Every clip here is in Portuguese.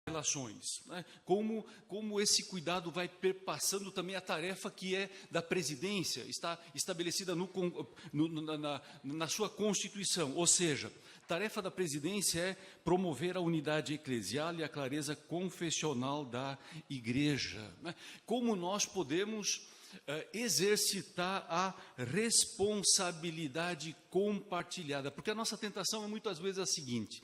relações, né? Como esse cuidado vai perpassando também a tarefa que é da presidência, está estabelecida na sua Constituição, ou seja, tarefa da presidência é promover a unidade eclesial e a clareza confessional da igreja, né? Como nós podemos exercitar a responsabilidade compartilhada, porque a nossa tentação é muitas vezes a seguinte: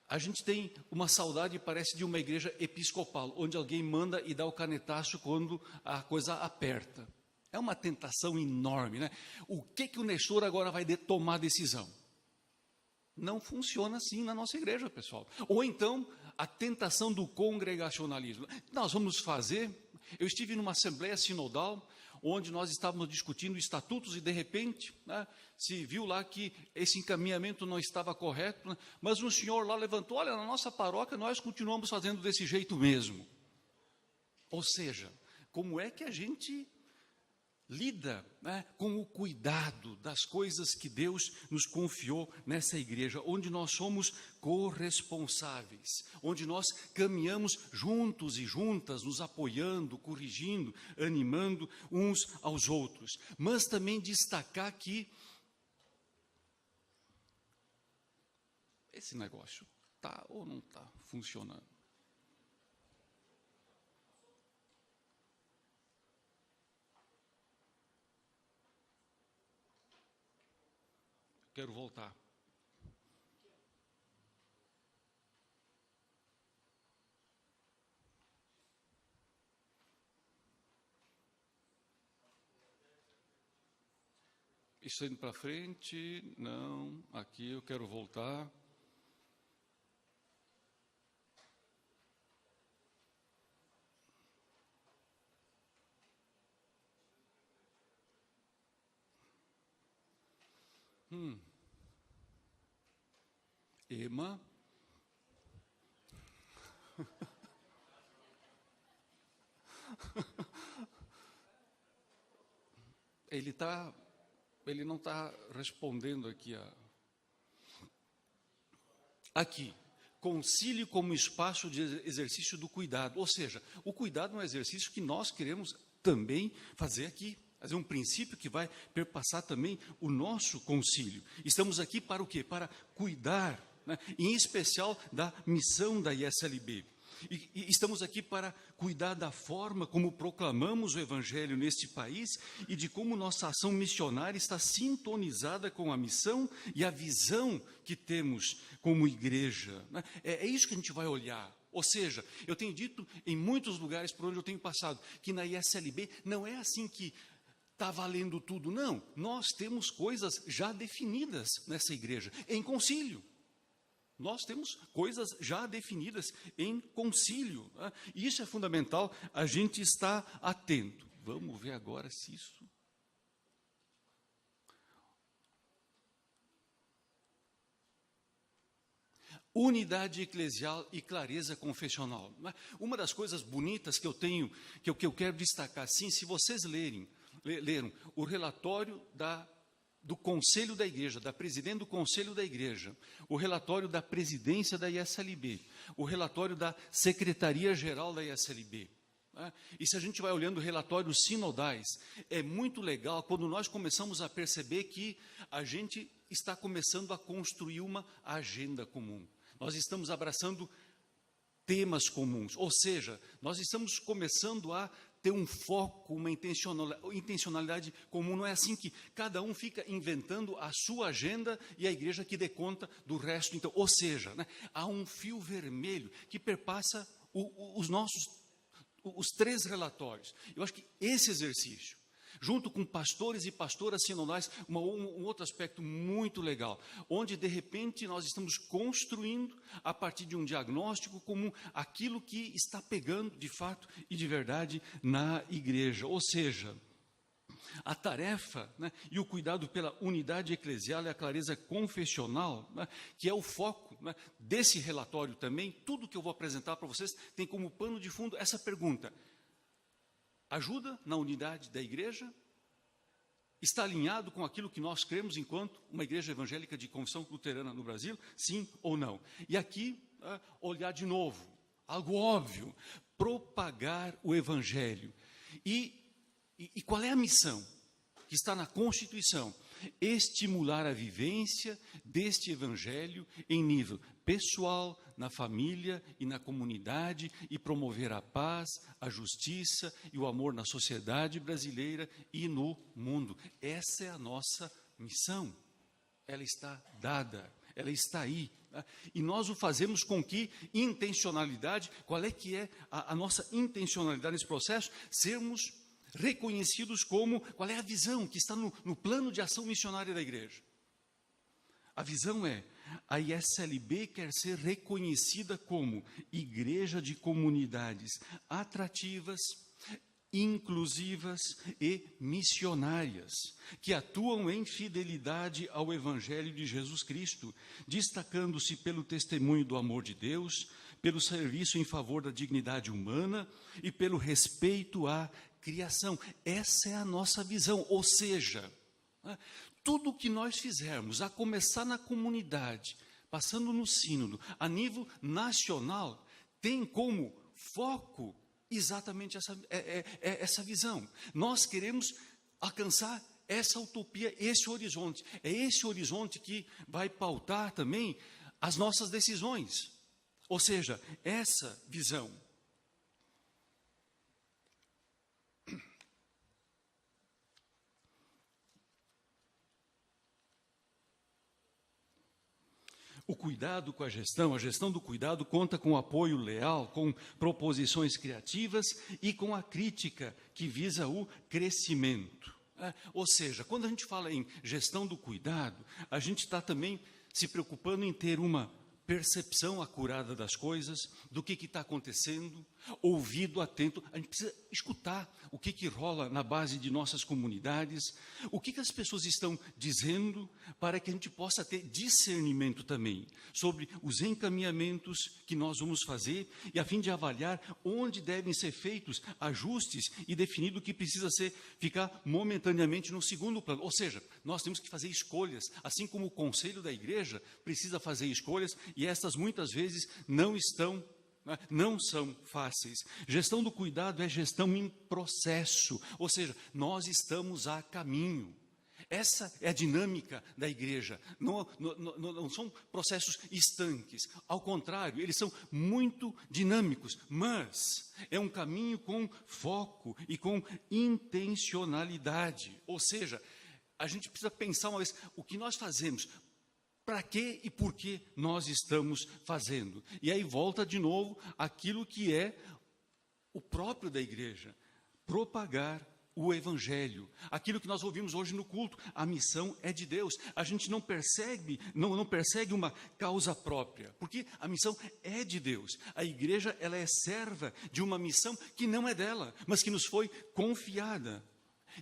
a gente tem uma saudade, parece, de uma igreja episcopal, onde alguém manda e dá o canetaço quando a coisa aperta. É uma tentação enorme, né? O que o Nestor agora vai tomar decisão? Não funciona assim na nossa igreja, pessoal. Ou então, a tentação do congregacionalismo. Nós vamos fazer... Eu estive numa assembleia sinodal, onde nós estávamos discutindo estatutos e, de repente, né, se viu lá que esse encaminhamento não estava correto, né, mas um senhor lá levantou: olha, na nossa paróquia nós continuamos fazendo desse jeito mesmo. Ou seja, como é que a gente lida, né, com o cuidado das coisas que Deus nos confiou nessa igreja, onde nós somos corresponsáveis, onde nós caminhamos juntos e juntas, nos apoiando, corrigindo, animando uns aos outros. Mas também destacar que esse negócio está ou não está funcionando. Quero voltar. Isso indo para frente? Não. Aqui eu quero voltar. Ema. Ele não está respondendo aqui. Aqui, concílio como espaço de exercício do cuidado. Ou seja, o cuidado é um exercício que nós queremos também fazer aqui. Mas é um princípio que vai perpassar também o nosso concílio. Estamos aqui para o quê? Para cuidar, né, em especial da missão da ISLB. E estamos aqui para cuidar da forma como proclamamos o Evangelho neste país e de como nossa ação missionária está sintonizada com a missão e a visão que temos como igreja, né? É isso que a gente vai olhar. Ou seja, eu tenho dito em muitos lugares por onde eu tenho passado, que na ISLB não é assim que está valendo tudo. Não, nós temos coisas já definidas nessa igreja, em concílio. Nós temos coisas já definidas em concílio, né? E isso é fundamental, a gente está atento. Vamos ver agora se isso... Unidade eclesial e clareza confessional. Uma das coisas bonitas que eu tenho, que eu quero destacar, sim, se vocês leram o relatório do Conselho da Igreja, da presidente do Conselho da Igreja, o relatório da presidência da ISLB, o relatório da Secretaria-Geral da ISLB, né? E se a gente vai olhando relatórios sinodais, é muito legal quando nós começamos a perceber que a gente está começando a construir uma agenda comum. Nós estamos abraçando temas comuns, ou seja, nós estamos começando a ter um foco, uma intencionalidade comum. Não é assim que cada um fica inventando a sua agenda e a igreja que dê conta do resto. Então, ou seja, né, há um fio vermelho que perpassa os 3 relatórios. Eu acho que esse exercício, junto com pastores e pastoras sinodais, um outro aspecto muito legal, onde de repente nós estamos construindo, a partir de um diagnóstico comum, aquilo que está pegando de fato e de verdade na igreja. Ou seja, a tarefa, né, e o cuidado pela unidade eclesial e a clareza confessional, né, que é o foco, né, desse relatório também. Tudo que eu vou apresentar para vocês tem como pano de fundo essa pergunta: ajuda na unidade da igreja? Está alinhado com aquilo que nós cremos enquanto uma igreja evangélica de confissão luterana no Brasil? Sim ou não? E aqui, olhar de novo algo óbvio, propagar o Evangelho. E qual é a missão que está na Constituição? Estimular a vivência deste Evangelho em nível pessoal, na família e na comunidade, e promover a paz, a justiça e o amor na sociedade brasileira e no mundo. Essa é a nossa missão. Ela está dada, ela está aí. E nós o fazemos com que intencionalidade? Qual é que é a nossa intencionalidade nesse processo? Sermos reconhecidos como, qual é a visão que está no plano de ação missionária da igreja? A visão é, a ISLB quer ser reconhecida como igreja de comunidades atrativas, inclusivas e missionárias, que atuam em fidelidade ao Evangelho de Jesus Cristo, destacando-se pelo testemunho do amor de Deus, pelo serviço em favor da dignidade humana e pelo respeito à criação. Essa é a nossa visão, ou seja, tudo o que nós fizermos, a começar na comunidade, passando no sínodo, a nível nacional, tem como foco exatamente essa visão. Nós queremos alcançar essa utopia, esse horizonte. É esse horizonte que vai pautar também as nossas decisões. Ou seja, essa visão. O cuidado com a gestão do cuidado conta com apoio leal, com proposições criativas e com a crítica que visa o crescimento. Ou seja, quando a gente fala em gestão do cuidado, a gente está também se preocupando em ter uma percepção acurada das coisas, do que está acontecendo, ouvido atento. A gente precisa escutar o que rola na base de nossas comunidades, o que as pessoas estão dizendo, para que a gente possa ter discernimento também sobre os encaminhamentos que nós vamos fazer, e a fim de avaliar onde devem ser feitos ajustes e definir o que precisa ficar momentaneamente no segundo plano. Ou seja, nós temos que fazer escolhas, assim como o conselho da igreja precisa fazer escolhas, e estas muitas vezes não são fáceis. Gestão do cuidado é gestão em processo, ou seja, nós estamos a caminho. Essa é a dinâmica da igreja. Não são processos estanques, ao contrário, eles são muito dinâmicos, mas é um caminho com foco e com intencionalidade. Ou seja, a gente precisa pensar uma vez o que nós fazemos. Para que e por que nós estamos fazendo? E aí volta de novo aquilo que é o próprio da igreja, propagar o Evangelho. Aquilo que nós ouvimos hoje no culto, a missão é de Deus. A gente não persegue uma causa própria, porque a missão é de Deus. A igreja, ela é serva de uma missão que não é dela, mas que nos foi confiada.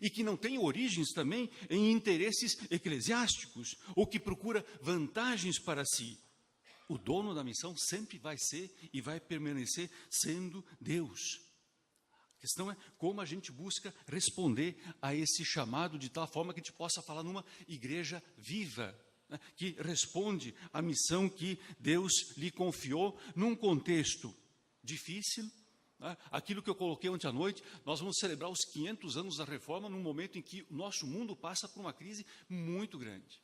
E que não tem origens também em interesses eclesiásticos, ou que procura vantagens para si. O dono da missão sempre vai ser e vai permanecer sendo Deus. A questão é como a gente busca responder a esse chamado de tal forma que a gente possa falar numa igreja viva, né, que responde à missão que Deus lhe confiou num contexto difícil. Aquilo que eu coloquei ontem à noite, nós vamos celebrar os 500 anos da Reforma num momento em que o nosso mundo passa por uma crise muito grande.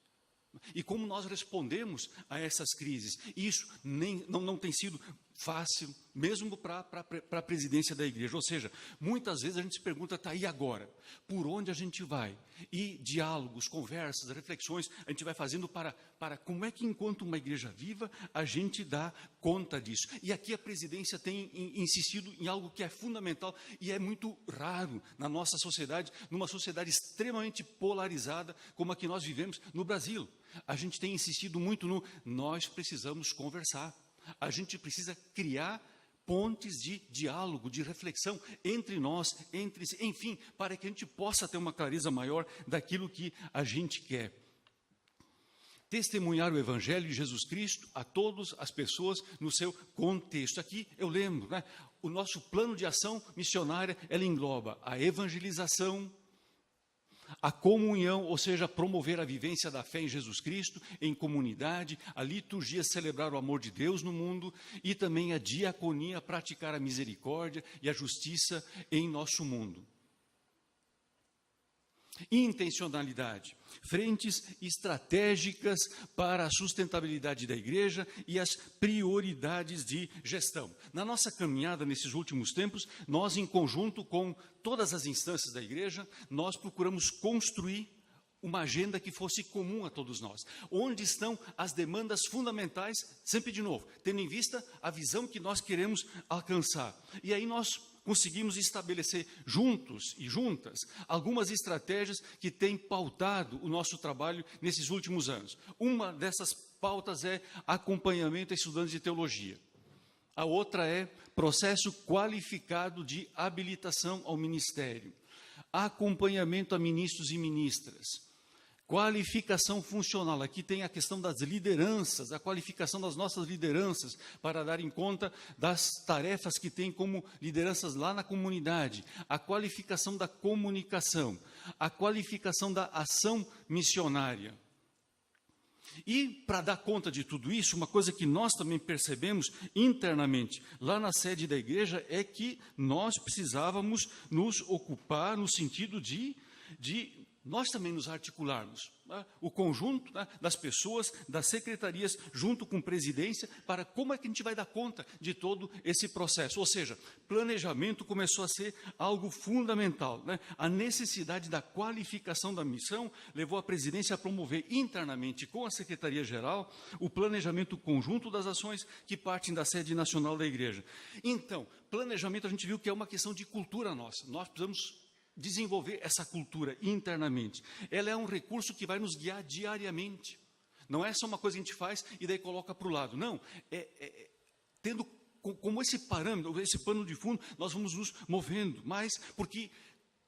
E como nós respondemos a essas crises? Isso não tem sido fácil, mesmo para a presidência da igreja. Ou seja, muitas vezes a gente se pergunta, tá, e agora? Por onde a gente vai? E diálogos, conversas, reflexões, a gente vai fazendo para como é que, enquanto uma igreja viva, a gente dá conta disso. E aqui a presidência tem insistido em algo que é fundamental e é muito raro na nossa sociedade, numa sociedade extremamente polarizada como a que nós vivemos no Brasil. A gente tem insistido muito nós precisamos conversar. A gente precisa criar pontes de diálogo, de reflexão entre nós, enfim, para que a gente possa ter uma clareza maior daquilo que a gente quer. Testemunhar o Evangelho de Jesus Cristo a todas as pessoas no seu contexto. Aqui eu lembro, né, o nosso plano de ação missionária, ela engloba a evangelização, a comunhão, ou seja, promover a vivência da fé em Jesus Cristo, em comunidade, a liturgia, celebrar o amor de Deus no mundo, e também a diaconia, praticar a misericórdia e a justiça em nosso mundo. Intencionalidade, frentes estratégicas para a sustentabilidade da igreja e as prioridades de gestão. Na nossa caminhada nesses últimos tempos, nós, em conjunto com todas as instâncias da igreja, nós procuramos construir uma agenda que fosse comum a todos nós. Onde estão as demandas fundamentais, sempre de novo, tendo em vista a visão que nós queremos alcançar. E aí nós conseguimos estabelecer juntos e juntas algumas estratégias que têm pautado o nosso trabalho nesses últimos anos. Uma dessas pautas é acompanhamento a estudantes de teologia. A outra é processo qualificado de habilitação ao ministério. Acompanhamento a ministros e ministras. Qualificação funcional, aqui tem a questão das lideranças, a qualificação das nossas lideranças, para darem conta das tarefas que tem como lideranças lá na comunidade, a qualificação da comunicação, a qualificação da ação missionária. E, para dar conta de tudo isso, uma coisa que nós também percebemos internamente, lá na sede da igreja, é que nós precisávamos nos ocupar no sentido de nós também nos articularmos, né? O conjunto, né, das pessoas, das secretarias, junto com presidência, para como é que a gente vai dar conta de todo esse processo. Ou seja, planejamento começou a ser algo fundamental, né? A necessidade da qualificação da missão levou a presidência a promover internamente com a Secretaria-Geral o planejamento conjunto das ações que partem da sede nacional da igreja. Então, planejamento a gente viu que é uma questão de cultura nossa. Nós precisamos desenvolver essa cultura internamente. Ela é um recurso que vai nos guiar diariamente. Não é só uma coisa que a gente faz e daí coloca para o lado. Não, tendo como esse parâmetro, esse pano de fundo, nós vamos nos movendo. Mas, porque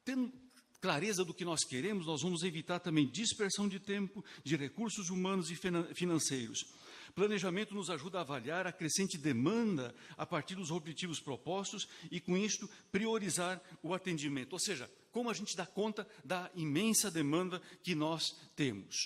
tendo clareza do que nós queremos, nós vamos evitar também dispersão de tempo, de recursos humanos e financeiros. Planejamento nos ajuda a avaliar a crescente demanda a partir dos objetivos propostos e, com isto, priorizar o atendimento. Ou seja, como a gente dá conta da imensa demanda que nós temos.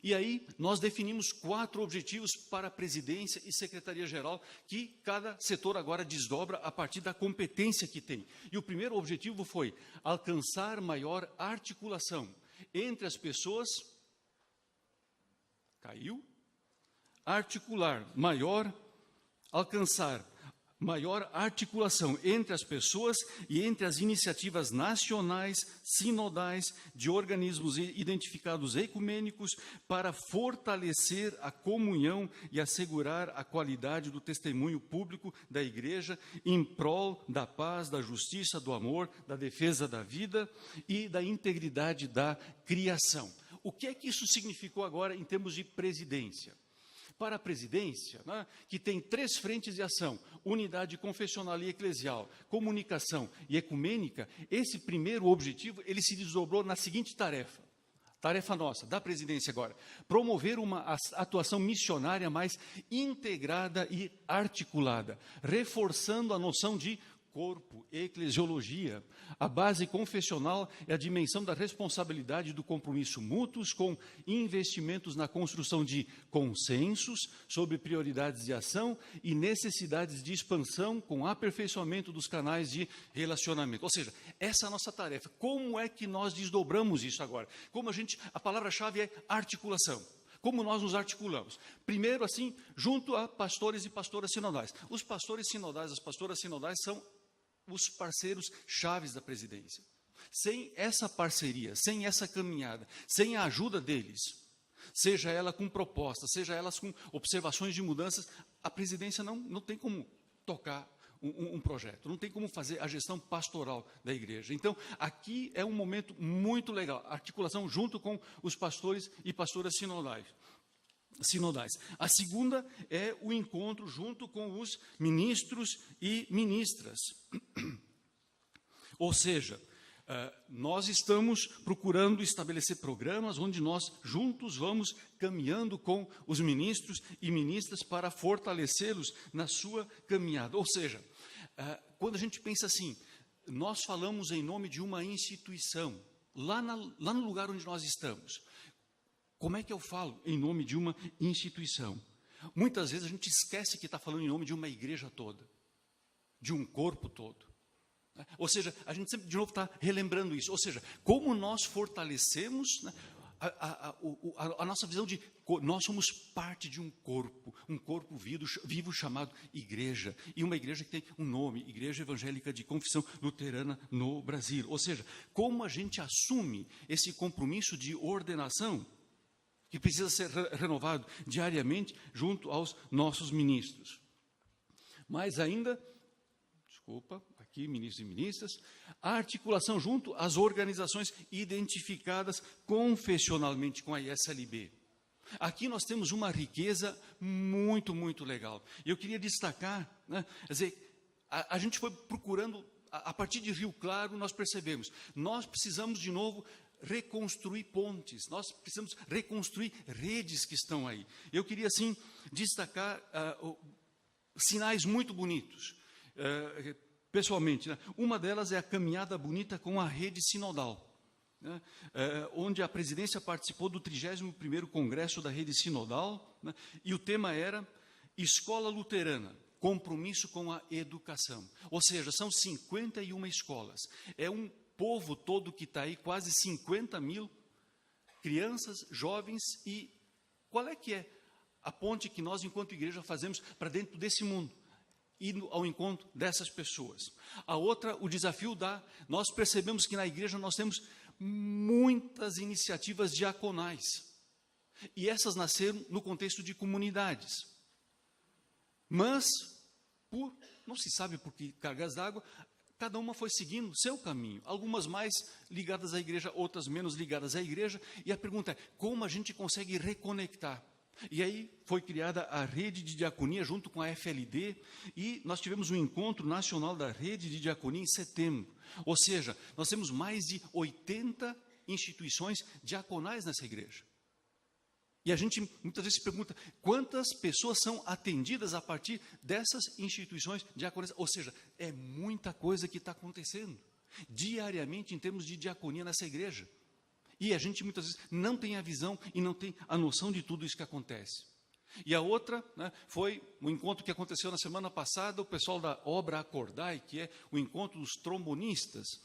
E aí, nós definimos 4 objetivos para a presidência e secretaria-geral, que cada setor agora desdobra a partir da competência que tem. E o primeiro objetivo foi alcançar maior articulação entre as pessoas. Caiu? Alcançar maior articulação entre as pessoas e entre as iniciativas nacionais, sinodais, de organismos identificados ecumênicos, para fortalecer a comunhão e assegurar a qualidade do testemunho público da igreja em prol da paz, da justiça, do amor, da defesa da vida e da integridade da criação. O que é que isso significou agora em termos de presidência? Para a presidência, né, que tem 3 frentes de ação: unidade confessional e eclesial, comunicação e ecumênica, esse primeiro objetivo, ele se desdobrou na seguinte tarefa nossa, da presidência agora: promover uma atuação missionária mais integrada e articulada, reforçando a noção de corpo, eclesiologia. A base confessional é a dimensão da responsabilidade do compromisso mútuos com investimentos na construção de consensos sobre prioridades de ação e necessidades de expansão com aperfeiçoamento dos canais de relacionamento. Ou seja, essa é a nossa tarefa. Como é que nós desdobramos isso agora? A palavra-chave é articulação. Como nós nos articulamos? Primeiro, assim, junto a pastores e pastoras sinodais. Os pastores sinodais, as pastoras sinodais são os parceiros chaves da presidência. Sem essa parceria, sem essa caminhada, sem a ajuda deles, seja ela com propostas, seja elas com observações de mudanças, a presidência não tem como tocar um projeto, não tem como fazer a gestão pastoral da igreja. Então, aqui é um momento muito legal, articulação junto com os pastores e pastoras sinodais. A segunda é o encontro junto com os ministros e ministras. Ou seja, nós estamos procurando estabelecer programas onde nós juntos vamos caminhando com os ministros e ministras para fortalecê-los na sua caminhada. Ou seja, quando a gente pensa assim, nós falamos em nome de uma instituição, lá no lugar onde nós estamos. Como é que eu falo em nome de uma instituição? Muitas vezes a gente esquece que está falando em nome de uma igreja toda, de um corpo todo. Ou seja, a gente sempre de novo está relembrando isso. Ou seja, como nós fortalecemos, né, a nossa visão de nós somos parte de um corpo vivo chamado igreja, e uma igreja que tem um nome, Igreja Evangélica de Confissão Luterana no Brasil. Ou seja, como a gente assume esse compromisso de ordenação, que precisa ser renovado diariamente junto aos nossos ministros. Mais ainda, aqui, ministros e ministras, a articulação junto às organizações identificadas confessionalmente com a ISLB. Aqui nós temos uma riqueza muito, muito legal. E eu queria destacar, né, quer dizer, a gente foi procurando, a partir de Rio Claro, nós percebemos, nós precisamos de novo reconstruir pontes, nós precisamos reconstruir redes que estão aí. Eu queria, assim, destacar sinais muito bonitos. Pessoalmente, né? Uma delas é a caminhada bonita com a rede sinodal, né? Onde a presidência participou do 31º Congresso da Rede Sinodal, né? E o tema era Escola Luterana, compromisso com a educação. Ou seja, são 51 escolas. É um povo todo que está aí, quase 50 mil crianças, jovens, e qual é que é a ponte que nós, enquanto igreja, fazemos para dentro desse mundo? Indo ao encontro dessas pessoas. A outra, o desafio nós percebemos que na igreja nós temos muitas iniciativas diaconais, e essas nasceram no contexto de comunidades, mas, não se sabe por que cargas d'água, cada uma foi seguindo o seu caminho, algumas mais ligadas à igreja, outras menos ligadas à igreja, e a pergunta é, como a gente consegue reconectar? E aí foi criada a rede de diaconia junto com a FLD, e nós tivemos um encontro nacional da rede de diaconia em setembro. Ou seja, nós temos mais de 80 instituições diaconais nessa igreja. E a gente muitas vezes se pergunta, quantas pessoas são atendidas a partir dessas instituições diaconais? Ou seja, é muita coisa que está acontecendo diariamente em termos de diaconia nessa igreja. E a gente muitas vezes não tem a visão e não tem a noção de tudo isso que acontece. E a outra, né, foi um encontro que aconteceu na semana passada, o pessoal da Obra Acordai, que é o encontro dos trombonistas,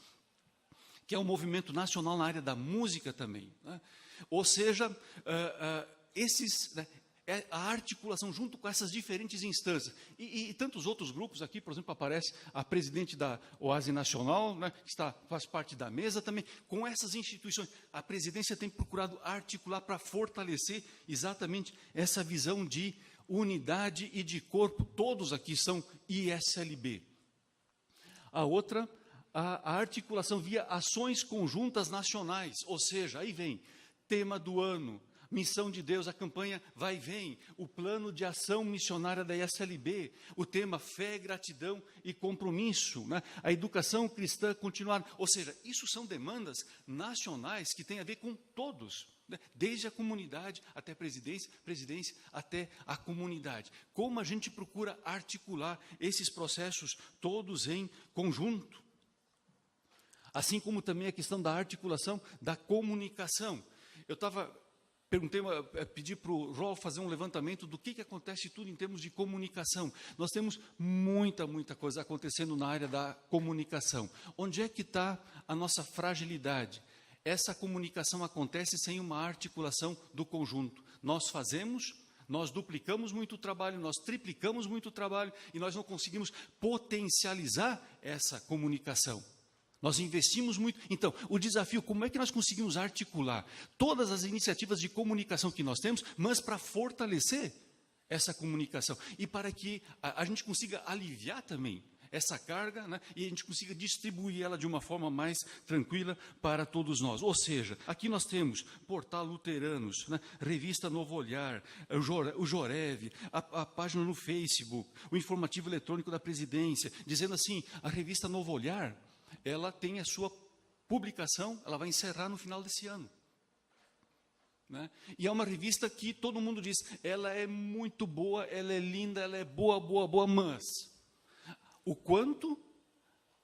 que é um movimento nacional na área da música também, né? Ou seja, a articulação junto com essas diferentes instâncias. E tantos outros grupos aqui, por exemplo, aparece a presidente da Oase Nacional, né, que faz parte da mesa também, com essas instituições. A presidência tem procurado articular para fortalecer exatamente essa visão de unidade e de corpo. Todos aqui são ISLB. A outra, a articulação via ações conjuntas nacionais, ou seja, aí vem tema do ano, Missão de Deus, a campanha Vai e Vem, o plano de ação missionária da ISLB, o tema Fé, Gratidão e Compromisso, né? A educação cristã continuar. Ou seja, isso são demandas nacionais que têm a ver com todos, né? Desde a comunidade até a presidência até a comunidade. Como a gente procura articular esses processos todos em conjunto? Assim como também a questão da articulação da comunicação. Eu pedi para o Rolf fazer um levantamento do que acontece tudo em termos de comunicação. Nós temos muita coisa acontecendo na área da comunicação. Onde é que está a nossa fragilidade? Essa comunicação acontece sem uma articulação do conjunto. Nós duplicamos muito trabalho, nós triplicamos muito trabalho, e nós não conseguimos potencializar essa comunicação. Nós investimos muito. Então, o desafio, como é que nós conseguimos articular todas as iniciativas de comunicação que nós temos, mas para fortalecer essa comunicação e para que a gente consiga aliviar também essa carga, né, e a gente consiga distribuir ela de uma forma mais tranquila para todos nós. Ou seja, aqui nós temos Portal Luteranos, né, Revista Novo Olhar, o Jorev, a página no Facebook, o informativo eletrônico da presidência, dizendo assim, a Revista Novo Olhar, ela tem a sua publicação, ela vai encerrar no final desse ano, né? E é uma revista que todo mundo diz, ela é muito boa, ela é linda, ela é boa, mas o quanto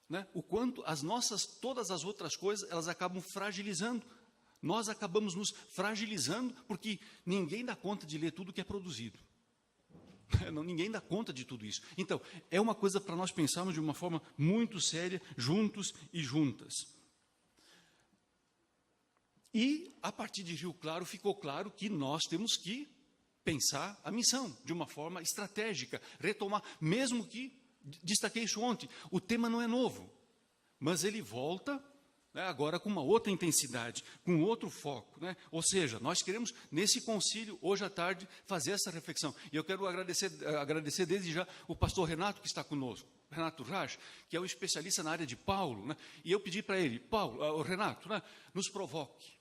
né? O quanto todas as outras coisas, elas acabam fragilizando. Nós acabamos nos fragilizando porque ninguém dá conta de ler tudo que é produzido. Ninguém dá conta de tudo isso. Então, é uma coisa para nós pensarmos de uma forma muito séria, juntos e juntas. E, a partir de Rio Claro, ficou claro que nós temos que pensar a missão de uma forma estratégica, retomar, mesmo que, destaquei isso ontem, o tema não é novo, mas ele volta, né, agora com uma outra intensidade, com outro foco, né? Ou seja, nós queremos, nesse concílio, hoje à tarde, fazer essa reflexão. E eu quero agradecer desde já o pastor Renato, que está conosco, Renato Raj, que é um especialista na área de Paulo, né? E eu pedi para ele, Renato, né, nos provoque.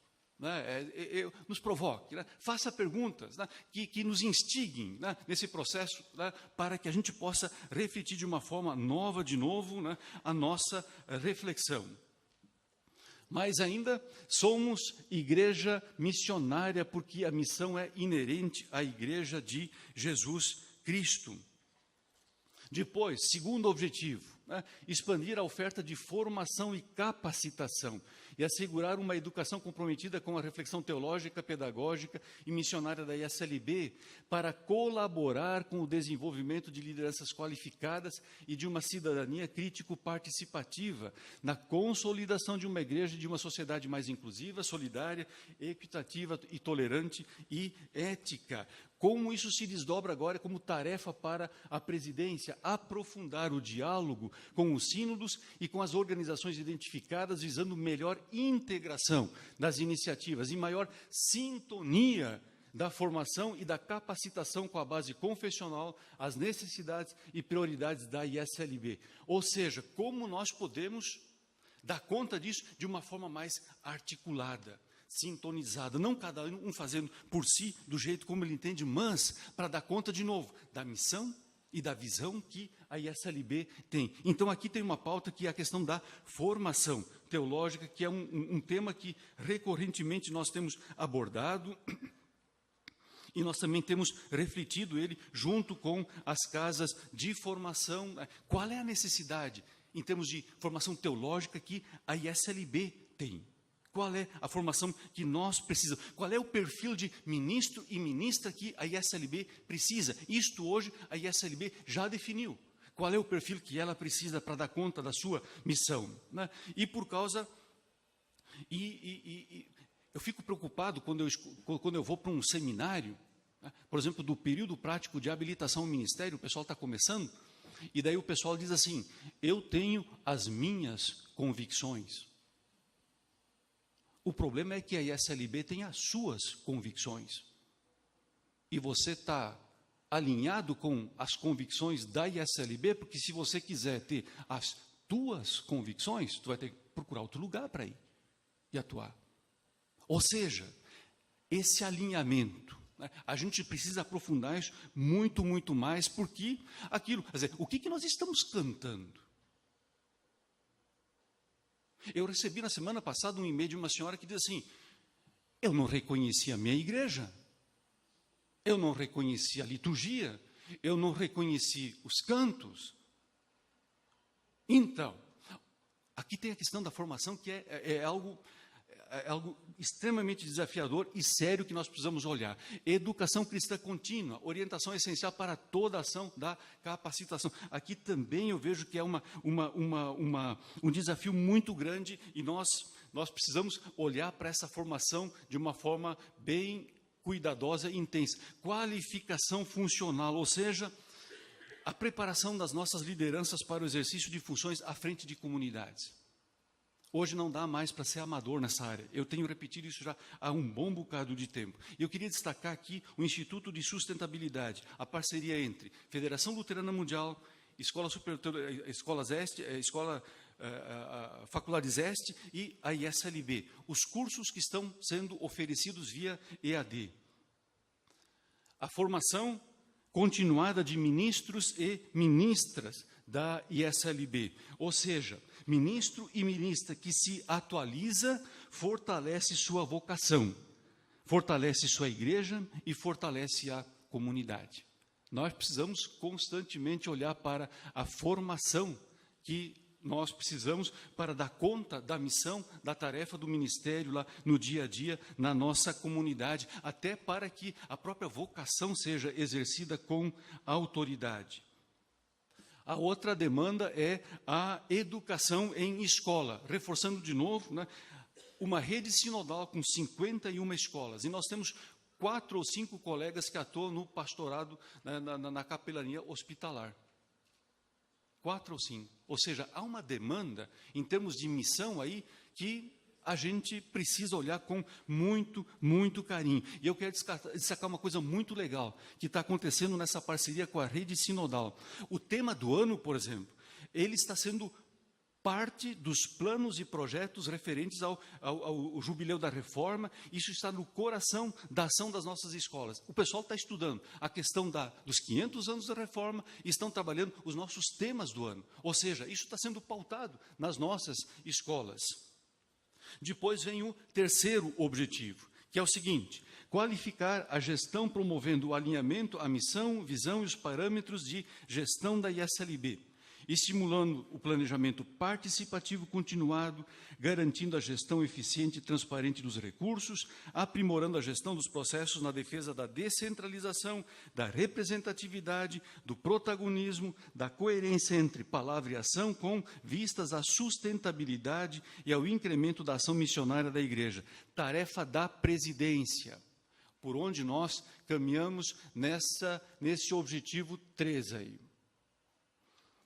Nos provoque, né? Faça perguntas, né, que nos instiguem, né, nesse processo, né, para que a gente possa refletir de uma forma nova, de novo, né, a nossa reflexão. Mas ainda somos igreja missionária, porque a missão é inerente à igreja de Jesus Cristo. Depois, segundo objetivo, né, expandir a oferta de formação e capacitação e assegurar uma educação comprometida com a reflexão teológica, pedagógica e missionária da ISLB para colaborar com o desenvolvimento de lideranças qualificadas e de uma cidadania crítico-participativa na consolidação de uma igreja e de uma sociedade mais inclusiva, solidária, equitativa e tolerante e ética. Como isso se desdobra agora como tarefa para a presidência, aprofundar o diálogo com os sínodos e com as organizações identificadas, visando melhor integração das iniciativas e maior sintonia da formação e da capacitação com a base confessional, as necessidades e prioridades da ISLB. Ou seja, como nós podemos dar conta disso de uma forma mais articulada, sintonizada, não cada um fazendo por si, do jeito como ele entende, mas para dar conta, de novo, da missão e da visão que a ISLB tem. Então, aqui tem uma pauta que é a questão da formação teológica, que é um tema que recorrentemente nós temos abordado e nós também temos refletido ele junto com as casas de formação. Qual é a necessidade, em termos de formação teológica, que a ISLB tem? Qual é a formação que nós precisamos? Qual é o perfil de ministro e ministra que a ISLB precisa? Isto hoje a ISLB já definiu. Qual é o perfil que ela precisa para dar conta da sua missão, né? E por causa... eu fico preocupado quando eu vou para um seminário, né, por exemplo, do período prático de habilitação ao ministério, o pessoal está começando, e daí o pessoal diz assim, eu tenho as minhas convicções. O problema é que a ISLB tem as suas convicções. E você está alinhado com as convicções da ISLB, porque se você quiser ter as tuas convicções, tu vai ter que procurar outro lugar para ir e atuar. Ou seja, esse alinhamento, né, a gente precisa aprofundar isso muito, muito mais, porque aquilo, quer dizer, o que nós estamos cantando? Eu recebi na semana passada um e-mail de uma senhora que diz assim, eu não reconheci a minha igreja, eu não reconheci a liturgia, eu não reconheci os cantos. Então, aqui tem a questão da formação, que é algo extremamente desafiador e sério que nós precisamos olhar. Educação cristã contínua, orientação essencial para toda a ação da capacitação. Aqui também eu vejo que é um desafio muito grande e nós precisamos olhar para essa formação de uma forma bem cuidadosa e intensa. Qualificação funcional, ou seja, a preparação das nossas lideranças para o exercício de funções à frente de comunidades. Hoje não dá mais para ser amador nessa área. Eu tenho repetido isso já há um bom bocado de tempo. E eu queria destacar aqui o Instituto de Sustentabilidade, a parceria entre Federação Luterana Mundial, Faculdades Este e a ISLB. Os cursos que estão sendo oferecidos via EAD. A formação continuada de ministros e ministras da ISLB. Ou seja, ministro e ministra que se atualiza, fortalece sua vocação, fortalece sua igreja e fortalece a comunidade. Nós precisamos constantemente olhar para a formação que nós precisamos para dar conta da missão, da tarefa do ministério lá no dia a dia, na nossa comunidade, até para que a própria vocação seja exercida com autoridade. A outra demanda é a educação em escola, reforçando de novo, né, uma rede sinodal com 51 escolas, e nós temos 4 ou 5 colegas que atuam no pastorado, na capelania hospitalar. 4 ou 5. Ou seja, há uma demanda em termos de missão aí que a gente precisa olhar com muito, muito carinho. E eu quero destacar uma coisa muito legal que está acontecendo nessa parceria com a rede sinodal. O tema do ano, por exemplo, ele está sendo parte dos planos e projetos referentes ao Jubileu da Reforma. Isso está no coração da ação das nossas escolas. O pessoal está estudando a questão dos 500 anos da Reforma e estão trabalhando os nossos temas do ano. Ou seja, isso está sendo pautado nas nossas escolas. Depois vem o terceiro objetivo, que é o seguinte: qualificar a gestão promovendo o alinhamento, a missão, visão e os parâmetros de gestão da ISLB, estimulando o planejamento participativo continuado, garantindo a gestão eficiente e transparente dos recursos, aprimorando a gestão dos processos na defesa da descentralização, da representatividade, do protagonismo, da coerência entre palavra e ação, com vistas à sustentabilidade e ao incremento da ação missionária da Igreja. Tarefa da presidência, por onde nós caminhamos nesse objetivo 3 aí,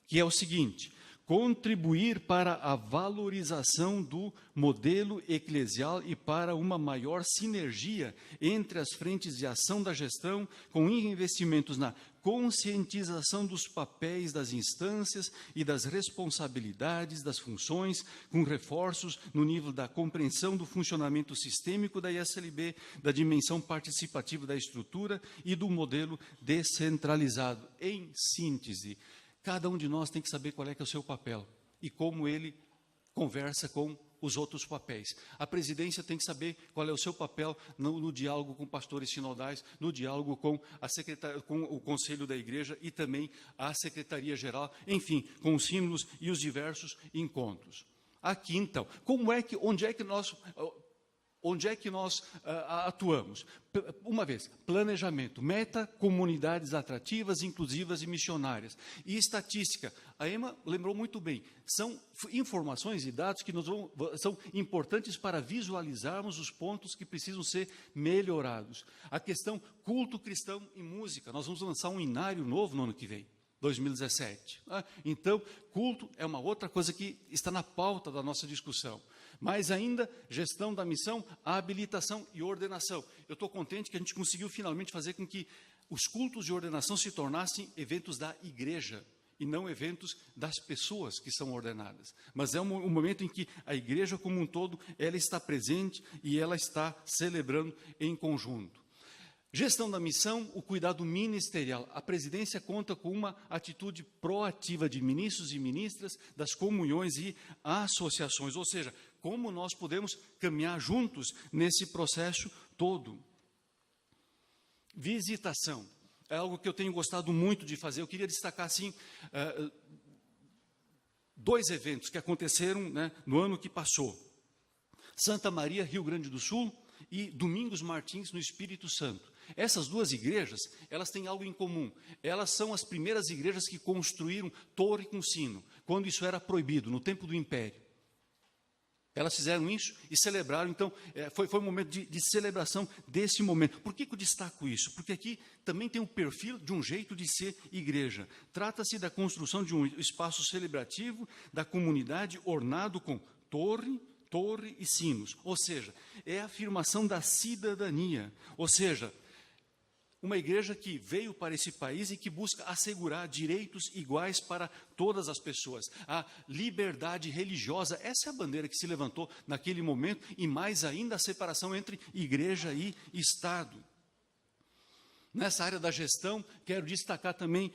que é o seguinte: contribuir para a valorização do modelo eclesial e para uma maior sinergia entre as frentes de ação da gestão, com investimentos na conscientização dos papéis das instâncias e das responsabilidades das funções, com reforços no nível da compreensão do funcionamento sistêmico da ISLB, da dimensão participativa da estrutura e do modelo descentralizado. Em síntese, cada um de nós tem que saber qual é que é o seu papel e como ele conversa com os outros papéis. A presidência tem que saber qual é o seu papel no diálogo com pastores sinodais, no diálogo com com o Conselho da Igreja e também a Secretaria-Geral, enfim, com os símbolos e os diversos encontros. Aqui, então, onde é que nós atuamos? Uma vez, planejamento, meta, comunidades atrativas, inclusivas e missionárias. E estatística, a Emma lembrou muito bem, são informações e dados que são importantes para visualizarmos os pontos que precisam ser melhorados. A questão culto cristão e música, nós vamos lançar um inário novo no ano que vem, 2017. Então, culto é uma outra coisa que está na pauta da nossa discussão. Mais ainda, gestão da missão, a habilitação e ordenação. Eu estou contente que a gente conseguiu finalmente fazer com que os cultos de ordenação se tornassem eventos da igreja e não eventos das pessoas que são ordenadas. Mas é um momento em que a igreja como um todo, ela está presente e ela está celebrando em conjunto. Gestão da missão, o cuidado ministerial. A presidência conta com uma atitude proativa de ministros e ministras, das comunhões e associações, ou seja, como nós podemos caminhar juntos nesse processo todo. Visitação. É algo que eu tenho gostado muito de fazer. Eu queria destacar, assim, 2 eventos que aconteceram, né, no ano que passou. Santa Maria, Rio Grande do Sul, e Domingos Martins, no Espírito Santo. Essas 2 igrejas, elas têm algo em comum. Elas são as primeiras igrejas que construíram torre com sino, quando isso era proibido, no tempo do Império. Elas fizeram isso e celebraram, então, foi um momento de celebração desse momento. Por que eu destaco isso? Porque aqui também tem um perfil de um jeito de ser igreja. Trata-se da construção de um espaço celebrativo da comunidade ornado com torre e sinos, ou seja, é a afirmação da cidadania, ou seja, uma igreja que veio para esse país e que busca assegurar direitos iguais para todas as pessoas. A liberdade religiosa, essa é a bandeira que se levantou naquele momento, e mais ainda a separação entre igreja e Estado. Nessa área da gestão, quero destacar também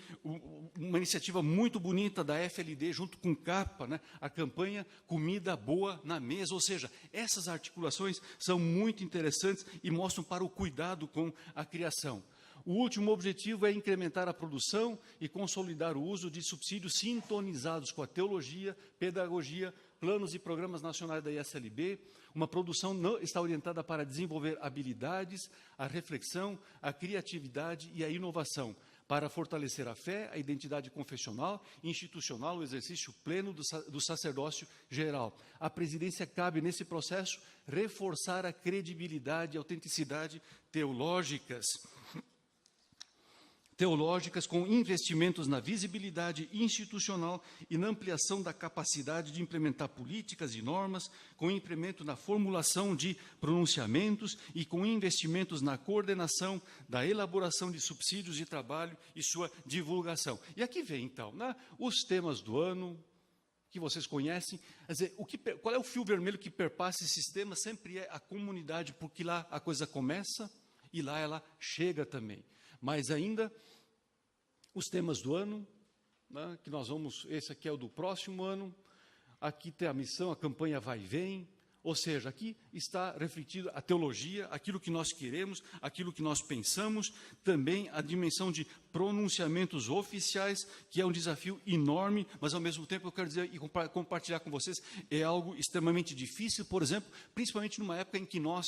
uma iniciativa muito bonita da FLD, junto com CAPA, né? A campanha Comida Boa na Mesa, ou seja, essas articulações são muito interessantes e mostram para o cuidado com a criação. O último objetivo é incrementar a produção e consolidar o uso de subsídios sintonizados com a teologia, pedagogia, planos e programas nacionais da ISLB. Uma produção está orientada para desenvolver habilidades, a reflexão, a criatividade e a inovação, para fortalecer a fé, a identidade confessional, institucional, o exercício pleno do sacerdócio geral. A presidência cabe, nesse processo, reforçar a credibilidade e autenticidade teológicas com investimentos na visibilidade institucional e na ampliação da capacidade de implementar políticas e normas, com incremento na formulação de pronunciamentos e com investimentos na coordenação da elaboração de subsídios de trabalho e sua divulgação. E aqui vem, então, os temas do ano, que vocês conhecem. Quer dizer, qual é o fio vermelho que perpassa esses temas? Sempre é a comunidade, porque lá a coisa começa e lá ela chega também. Mas ainda, os temas do ano, que nós vamos, esse aqui é o do próximo ano, aqui tem a missão, a campanha vai e vem, ou seja, aqui está refletido a teologia, aquilo que nós queremos, aquilo que nós pensamos, também a dimensão de pronunciamentos oficiais, que é um desafio enorme, mas ao mesmo tempo eu quero dizer e compartilhar com vocês, é algo extremamente difícil, por exemplo, principalmente numa época em que nós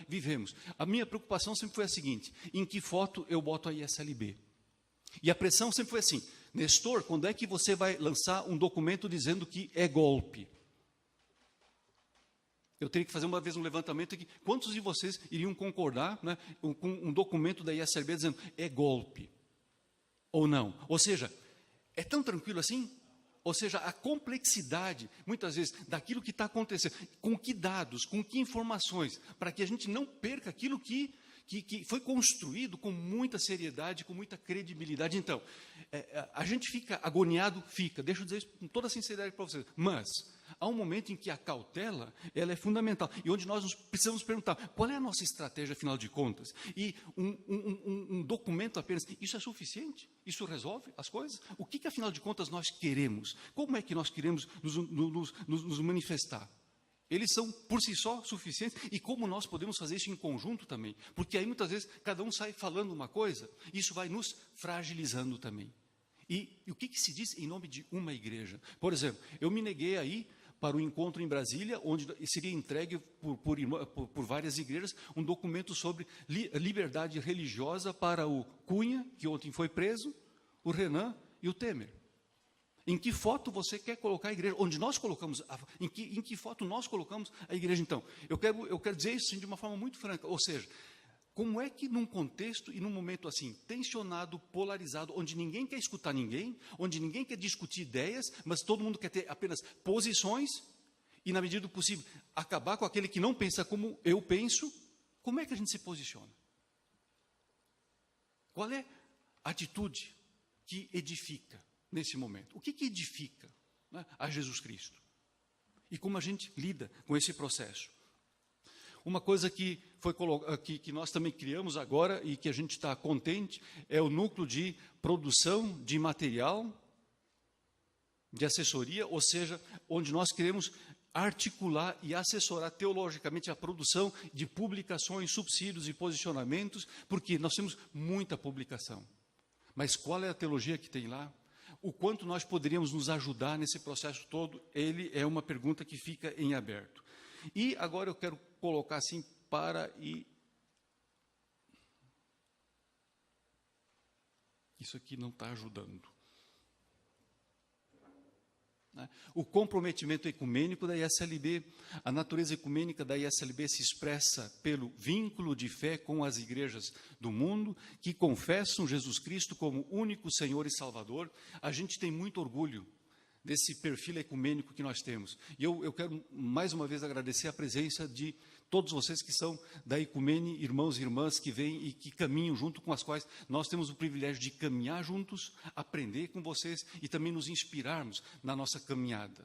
vivemos. A minha preocupação sempre foi a seguinte: em que foto eu boto a ISLB? E a pressão sempre foi assim: Nestor, quando é que você vai lançar um documento dizendo que é golpe? Eu teria que fazer uma vez um levantamento aqui. Quantos de vocês iriam concordar com um documento da ISLB dizendo é golpe? Ou não? Ou seja, é tão tranquilo assim? Ou seja, a complexidade, muitas vezes, daquilo que está acontecendo, com que dados, com que informações, para que a gente não perca aquilo que foi construído com muita seriedade, com muita credibilidade. Então, a gente fica agoniado, deixa eu dizer isso com toda sinceridade para vocês, mas há um momento em que a cautela ela é fundamental, e onde nós precisamos perguntar, qual é a nossa estratégia, afinal de contas? E um documento apenas, isso é suficiente? Isso resolve as coisas? O que afinal de contas, nós queremos? Como é que nós queremos nos manifestar? Eles são, por si só, suficientes, e como nós podemos fazer isso em conjunto também? Porque aí, muitas vezes, cada um sai falando uma coisa, e isso vai nos fragilizando também. E o que se diz em nome de uma igreja? Por exemplo, eu me neguei aí para o encontro em Brasília, onde seria entregue por várias igrejas um documento sobre liberdade religiosa para o Cunha, que ontem foi preso, o Renan e o Temer. Em que foto você quer colocar a igreja? Onde nós colocamos, em que foto nós colocamos a igreja, então? Eu quero dizer isso assim, de uma forma muito franca, ou seja, como é que num contexto e num momento assim, tensionado, polarizado, onde ninguém quer escutar ninguém, onde ninguém quer discutir ideias, mas todo mundo quer ter apenas posições, e na medida do possível, acabar com aquele que não pensa como eu penso, como é que a gente se posiciona? Qual é a atitude que edifica nesse momento? O que edifica a Jesus Cristo? E como a gente lida com esse processo? Uma coisa que nós também criamos agora e que a gente está contente é o núcleo de produção de material, de assessoria, ou seja, onde nós queremos articular e assessorar teologicamente a produção de publicações, subsídios e posicionamentos, porque nós temos muita publicação. Mas qual é a teologia que tem lá? O quanto nós poderíamos nos ajudar nesse processo todo, ele é uma pergunta que fica em aberto. E agora eu quero colocar assim isso aqui não está ajudando. O comprometimento ecumênico da ISLB. A natureza ecumênica da ISLB se expressa pelo vínculo de fé com as igrejas do mundo, que confessam Jesus Cristo como único Senhor e Salvador. A gente tem muito orgulho desse perfil ecumênico que nós temos. E eu quero, mais uma vez, agradecer a presença de todos vocês que são da Ecumene, irmãos e irmãs que vêm e que caminham junto, com as quais nós temos o privilégio de caminhar juntos, aprender com vocês e também nos inspirarmos na nossa caminhada.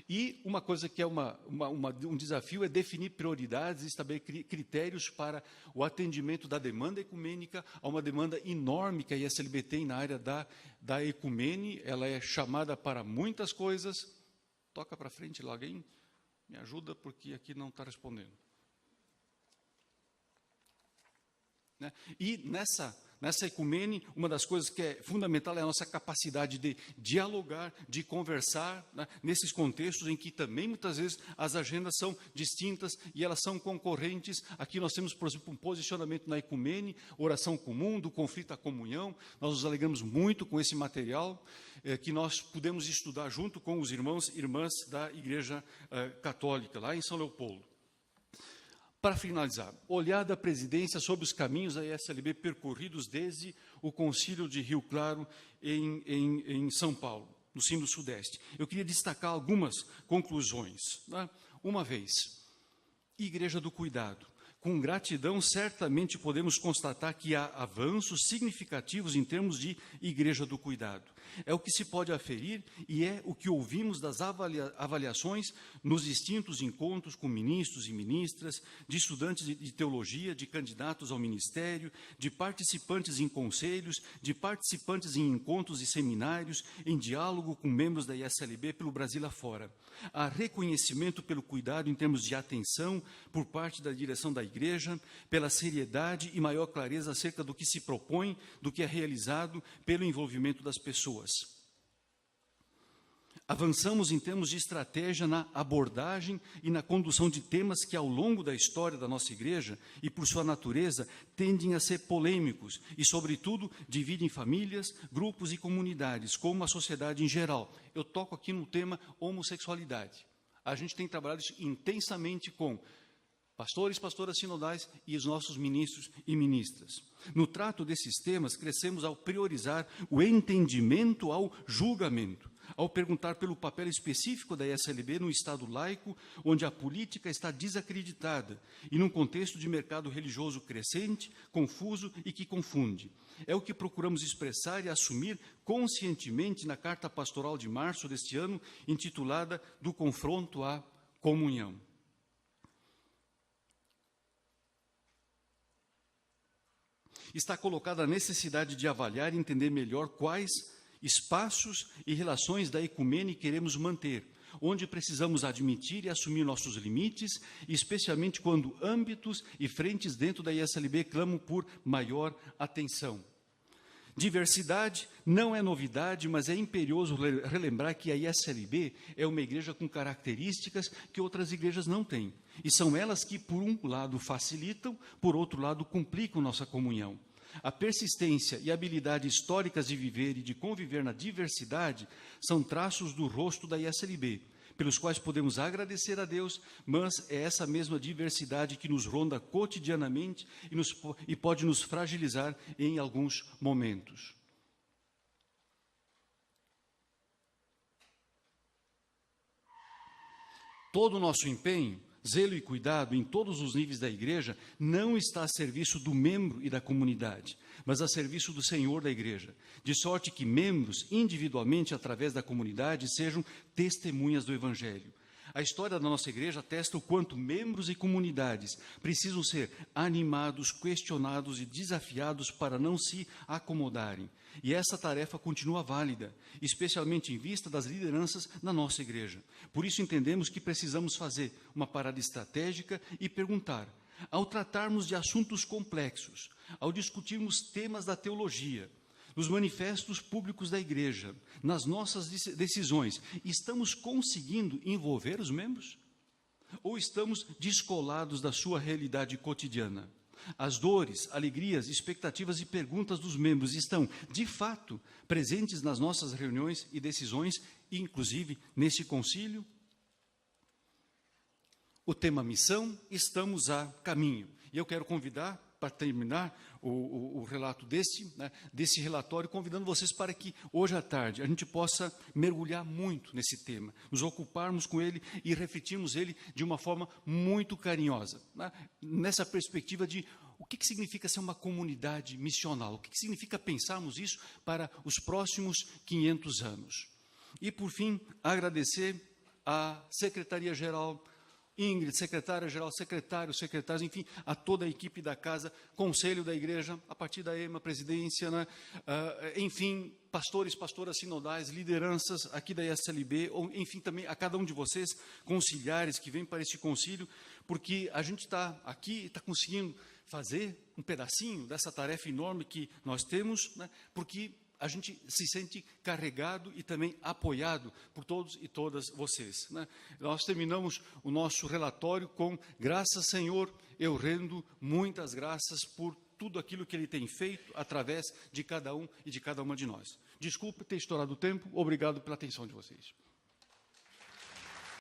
E uma coisa que é um desafio é definir prioridades e estabelecer critérios para o atendimento da demanda ecumênica, a uma demanda enorme que a ISLB tem na área da ecumene. Ela é chamada para muitas coisas. Toca para frente lá, alguém me ajuda, porque aqui não está respondendo. E Nessa ecumene, uma das coisas que é fundamental é a nossa capacidade de dialogar, de conversar, né, nesses contextos em que também, muitas vezes, as agendas são distintas e elas são concorrentes. Aqui nós temos, por exemplo, um posicionamento na ecumene, oração comum, do conflito à comunhão. Nós nos alegramos muito com esse material, que nós pudemos estudar junto com os irmãos e irmãs da Igreja Católica, lá em São Leopoldo. Para finalizar, olhar da presidência sobre os caminhos da ISLB percorridos desde o Concílio de Rio Claro em São Paulo, no Sino-Sudeste. Eu queria destacar algumas conclusões, né? Uma vez, Igreja do Cuidado. Com gratidão, certamente podemos constatar que há avanços significativos em termos de Igreja do Cuidado. É o que se pode aferir e é o que ouvimos das avaliações nos distintos encontros com ministros e ministras, de estudantes de teologia, de candidatos ao ministério, de participantes em conselhos, de participantes em encontros e seminários, em diálogo com membros da ISLB pelo Brasil afora. Há reconhecimento pelo cuidado em termos de atenção por parte da direção da Igreja, pela seriedade e maior clareza acerca do que se propõe, do que é realizado, pelo envolvimento das pessoas. Avançamos em termos de estratégia na abordagem e na condução de temas que, ao longo da história da nossa Igreja, e por sua natureza, tendem a ser polêmicos e, sobretudo, dividem famílias, grupos e comunidades, como a sociedade em geral. Eu toco aqui no tema homossexualidade. A gente tem trabalhado isso intensamente com pastores, pastoras sinodais e os nossos ministros e ministras. No trato desses temas, crescemos ao priorizar o entendimento ao julgamento, ao perguntar pelo papel específico da ISLB no Estado laico, onde a política está desacreditada, e num contexto de mercado religioso crescente, confuso e que confunde. É o que procuramos expressar e assumir conscientemente na Carta Pastoral de março deste ano, intitulada Do Confronto à Comunhão. Está colocada a necessidade de avaliar e entender melhor quais espaços e relações da ecumene queremos manter, onde precisamos admitir e assumir nossos limites, especialmente quando âmbitos e frentes dentro da ISLB clamam por maior atenção. Diversidade não é novidade, mas é imperioso relembrar que a ISLB é uma igreja com características que outras igrejas não têm. E são elas que, por um lado, facilitam, por outro lado, complicam nossa comunhão. A persistência e habilidade históricas de viver e de conviver na diversidade são traços do rosto da ISLB, pelos quais podemos agradecer a Deus, mas é essa mesma diversidade que nos ronda cotidianamente e pode nos fragilizar em alguns momentos. Todo o nosso empenho, zelo e cuidado em todos os níveis da igreja não está a serviço do membro e da comunidade, mas a serviço do Senhor da igreja, de sorte que membros, individualmente, através da comunidade, sejam testemunhas do Evangelho. A história da nossa igreja atesta o quanto membros e comunidades precisam ser animados, questionados e desafiados para não se acomodarem. E essa tarefa continua válida, especialmente em vista das lideranças na nossa igreja. Por isso entendemos que precisamos fazer uma parada estratégica e perguntar, ao tratarmos de assuntos complexos, ao discutirmos temas da teologia, nos manifestos públicos da igreja, nas nossas decisões, estamos conseguindo envolver os membros? Ou estamos descolados da sua realidade cotidiana? As dores, alegrias, expectativas e perguntas dos membros estão, de fato, presentes nas nossas reuniões e decisões, inclusive nesse concílio? O tema missão, estamos a caminho. E eu quero convidar, para terminar o relato desse relatório, convidando vocês para que hoje à tarde a gente possa mergulhar muito nesse tema, nos ocuparmos com ele e refletirmos ele de uma forma muito carinhosa, né? Nessa perspectiva de o que significa ser uma comunidade missional, o que significa pensarmos isso para os próximos 500 anos. E, por fim, agradecer à Secretaria-Geral, Ingrid, secretária-geral, secretários, enfim, a toda a equipe da casa, conselho da igreja, a partir da EMA, presidência, né? Enfim, pastores, pastoras sinodais, lideranças aqui da ISLB, ou, enfim, também a cada um de vocês, conciliares que vêm para este concílio, porque a gente está aqui, está conseguindo fazer um pedacinho dessa tarefa enorme que nós temos, né, porque a gente se sente carregado e também apoiado por todos e todas vocês, né? Nós terminamos o nosso relatório com: graças, Senhor, eu rendo muitas graças por tudo aquilo que Ele tem feito através de cada um e de cada uma de nós. Desculpe ter estourado o tempo, obrigado pela atenção de vocês.